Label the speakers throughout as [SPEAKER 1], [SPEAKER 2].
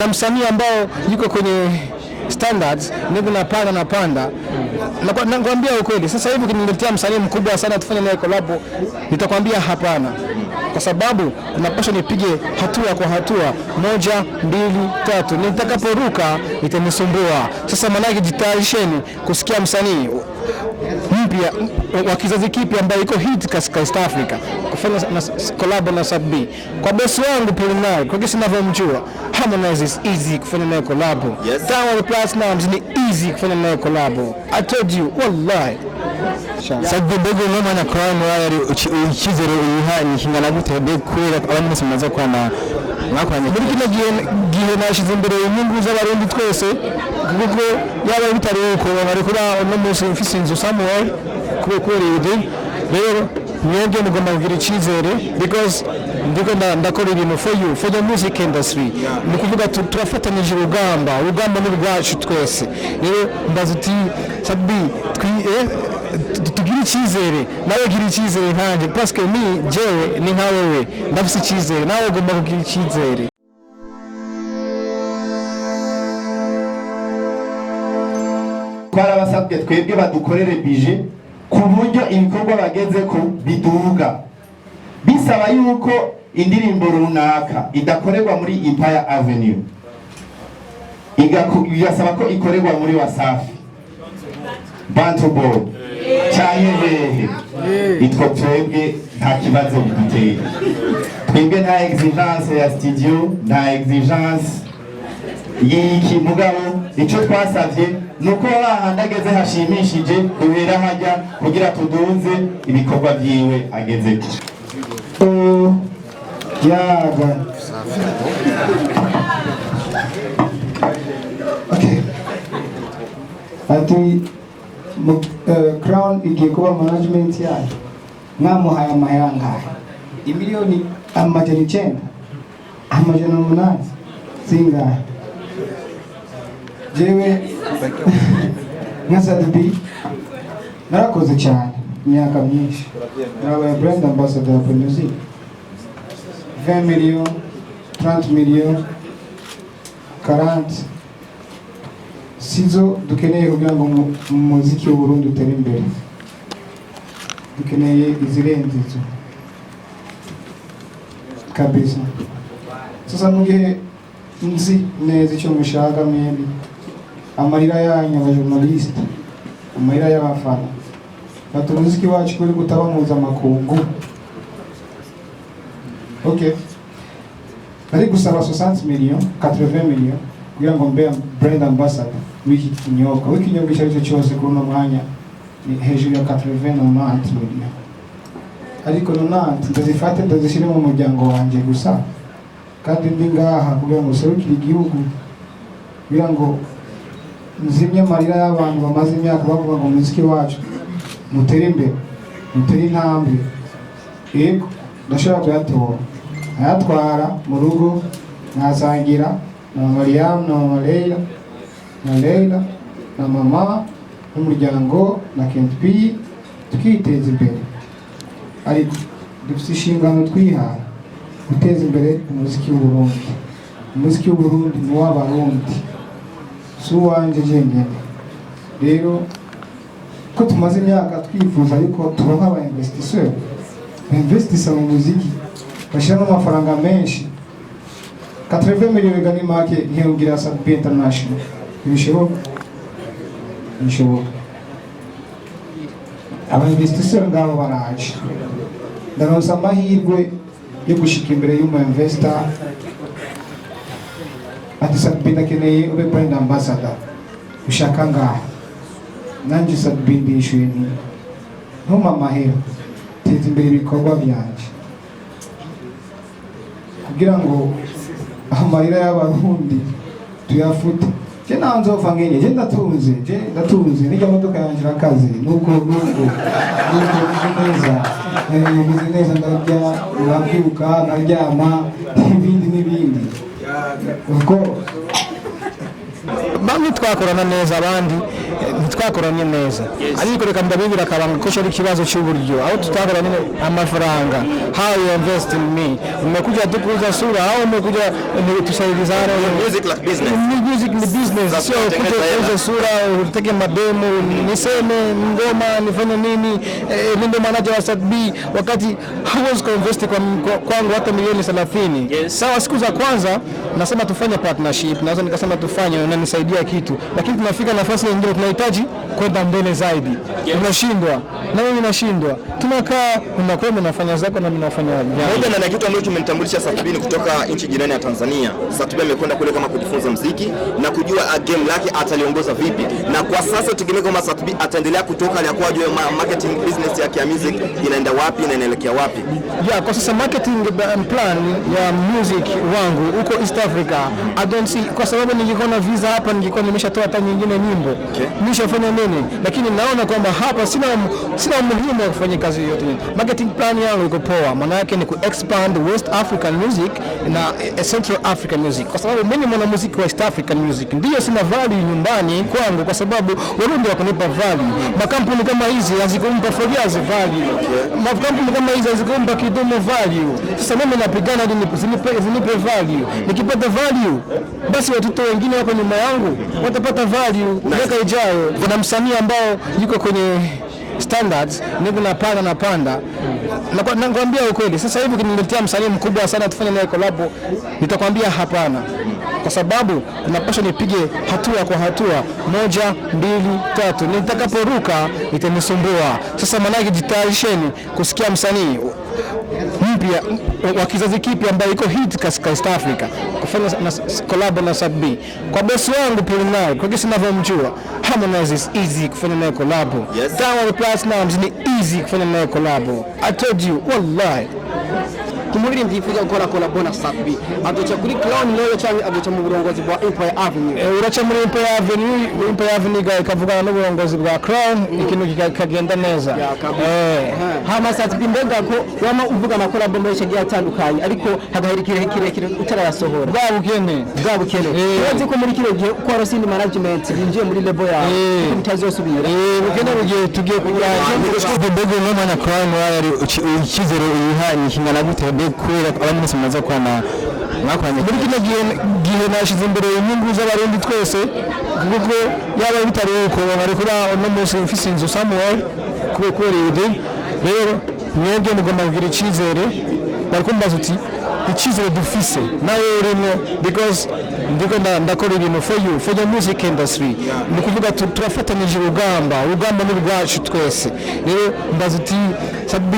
[SPEAKER 1] na msanii ambao yuko kwenye standards ndio napanda. Nakwambia ukweli, sasa hivi ukiniletea msanii mkubwa sana tufanye naye collab, nitakwambia hapana, kwa sababu napaswa nipige hatua kwa hatua, 1 2 3. Nitakaporuka itanisumbua. Sasa manake jitayarisheni kusikia msanii mpya wa kizazi kipya ambaye iko hit katika East Africa kufanya collab na Sab-B. Kwa boss wangu Pulinaire, kwa kesi ninavyomjua, Harmonize is easy kufanya naye collab. Diamond Platnumz ni easy kufanya naye collab. I told you, wallahi.
[SPEAKER 2] Sab-B mbego ngoma na Crown wari ukizero uyihani kingana gute be kwera abantu bose maze kwana mwakwanye
[SPEAKER 1] muri kino gihe nashize imbere inyungu z'abarundi twese, kuko yaba bitari uko bari kuri no munsi mfise inzu Samuel kubekoreye. Rero mwebwe mugomba kugira icyizere, because ndiko ndakora ibintu for the music industry. Ni kuvuga turafatanyije urugamba ni rwacu twese. Rero ndaza uti Sab-B tugira icyizere, nawe gira icyizere nkanje, parce que jewe ni nka wewe ndafise icyizere, nawe ugomba kugira icyizere.
[SPEAKER 3] Twarabasabwe twebwe badukorere bije ku buryo ibikorwa bageze ko biduga, bisaba yuko indirimbo runaka idakorerwa muri Empire Avenue, igasaba ko ikorerwa muri Wasafi, Bantu Boy cyane hehe. Itwo twebwe nta kibazo biduteye, twebwe nta exigence ya studio, nta exigence yiki mugabo. Icyo twasavye nuko bahandageze hashimishije duhera hajya kugira tuduze ibikorwa byiwe ageze yaga.
[SPEAKER 4] Okay, ati Crown igiye kuba management yayo, mwamuhaye amahera ngahe? Imiliyoni 900, 800 zingahe? Jewe nka Sab-B narakoze cyane imyaka myinshi, narabaye brand ambassador wa music, 20 millions, 30 millions, 40. Sizo dukeneye kugira ngo umuziki w'u Burundi utere imbere, dukeneye izirenze izo kabisa. Sasa mugihe nzi neza icyo mushaka mwembi, amarira yanyu abajournaliste, amarira y'abafana, bati umuziki wacu kuri gutabamuza makungu. Okay, ari gusaba 60 millions, 80 millions kugira ngo mbe brand ambassador wiki kinyobwa. Wiki kinyobwa icyo cyose kuri no mwanya ni hejuru ya 80 millions, ariko nonante ndazifate ndazishire mu muryango wanje gusa, kandi ndi ngaha kugira ngo serukire igihugu, kugira ngo nzimye amarira y'abantu bamaze imyaka bavuga ngo umuziki wacu mutere imbere, mutere intambwe. Yego ndashaka kuyatora, ayatwara mu rugo nkasangira na Mariam na Leila na mama n'umuryango na Kent P, tukiteza imbere. Ariko dufite inshingano twihaye guteza imbere umuziki w'u Burundi. Umuziki w'u Burundi ni w'abarundi, si uwanje jenyine. Rero ko tumaze imyaka twifuza yuko turonka aba investisseur investisa mu muziki, bashira n'amafaranga menshi, 80 millions gani make ntiyongira Sab-B International. Ibishoboka aba investisseur ngabo baraje, ndaronsa amahirwe yo gushika imbere y'umu investor ati Sab-B ndakeneye ube brand ambassador, ushaka ngaho nanje Sab-B ndishuye ni ntuma amahera, teza imbere ibikorwa byanje kugira ngo amarira y'abarundi tuyafute. Je nanzova ngenye, je ndatunze nijya modoka yanjira akazi nuko neza ndarya, urabyuka naryama n'ibindi. Ubwo
[SPEAKER 1] bamwe twakorana neza abandi ntitwakoranye neza ariko reka ndabibira akabanga ko ari ikibazo cy'uburyo aho tutakoranye amafaranga how you invest in me umekuja tukuza sura au umekuja tusaidiane
[SPEAKER 5] music like business
[SPEAKER 1] music ni business sio kuja sura uteke mademo niseme ngoma nifanye nini ndio manager wa Sat B wakati hauwezi kuinvest kwangu hata milioni 30 sawa siku za kwanza nasema tufanye partnership naweza nikasema tufanye na nisaidia kitu lakini tunafika nafasi nyingine tunahitaji kwenda mbele zaidi tunashindwa na mimi nashindwa tunakaa unakuwa mnafanya zako na mimi nafanya
[SPEAKER 5] moja na kitu ambacho kimenitambulisha Sat B kutoka nchi jirani ya Tanzania. Sat B amekwenda kule kama kujifunza muziki na kujua game lake ataliongoza vipi, na kwa sasa tegemea kama Sat B ataendelea kutoka aliyakuwa juu marketing business yake ya music inaenda wapi na inaelekea wapi.
[SPEAKER 1] Kwa sasa marketing plan ya music wangu huko East Africa I don't see, kwa sababu ningekuwa na visa hapa ningekuwa nimeshatoa hata nyingine nyimbo nimeshafanya nini, lakini naona kwamba hapa sina umuhimu wa kufanya kazi yote. Marketing plan yangu iko poa, maana yake ni ku expand West African music na Central African music, kwa sababu mimi mwana muziki wa West African music ndio sina value nyumbani kwangu, kwa sababu Warundi wakunipa value. Makampuni kama hizi hazikumpa Fariaz value, makampuni kama hizi hazikumpa Kidumu value. Sasa mimi napigana hadi zinipe value. Nikipata value basi watoto wengine wako nyuma yangu watapata value miaka ijayo. Kuna msanii ambao yuko kwenye standards niko napanda nakwambia ukweli. Sasa hivi ukiniletea msanii mkubwa sana tufanye naye collab nitakwambia hapana, kwa sababu napaswa nipige hatua kwa hatua, 1 2 3, nitakaporuka itanisumbua. Sasa maana jitayarisheni kusikia msanii mpya wa kizazi kipya ambaye iko hit katika East Africa kufanya collab na Sat B. Kwa boss wangu Pulinayo, kwa kisi ninavyomjua, Harmonize is easy kufanya naye collab. Diamond Platnumz ni easy kufanya naye collab. I told you wallahi.
[SPEAKER 6] Kumuri mtifuza gukora collab na Sat B. Adocha kuri Crown leo cyangwa adocha mu burongozi bwa Empire Avenue.
[SPEAKER 1] Uracha muri Empire Avenue ikavugana n'uburongozi bwa Crown ikintu kikagenda neza.
[SPEAKER 6] Hama Sat B mbega ko wama uvuga na collab menshi agiye atandukanye ariko hagahirikire kirekire utarayasohora.
[SPEAKER 1] Bwabukene.
[SPEAKER 6] Uzi ko muri kire gihe ko arosindi management binjiye muri level ya bitazosubira.
[SPEAKER 1] Bukene bugiye tugiye kujyana
[SPEAKER 2] n'ubwo mbego n'umwana Crown wari ukizero uyihanye kingana gute kubera abandi bose mumaze kwana mwakwanye
[SPEAKER 1] muri kino gihe nashize imbere inyungu z'abarundi twese, kuko yaba bitari uko bari kuri no munsi mfise inzu Samuel kubekoreye. Rero mwebwe mugomba kugira icyizere, barikumbaza uti icyizere dufise nawe urimo, because ndiko ndakora ibintu for the music industry. Ni kuvuga turafatanyije urugamba n'urwacu twese. Rero mbaza uti Sat B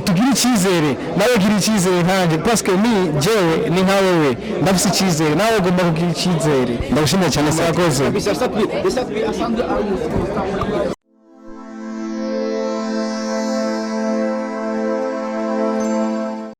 [SPEAKER 1] tugira icyizere, nawe gira icyizere nkanjye, parce que jewe ni nka wewe ndafise icyizere, nawe ugomba kugira icyizere. Ndagushimiye cyane, murakoze.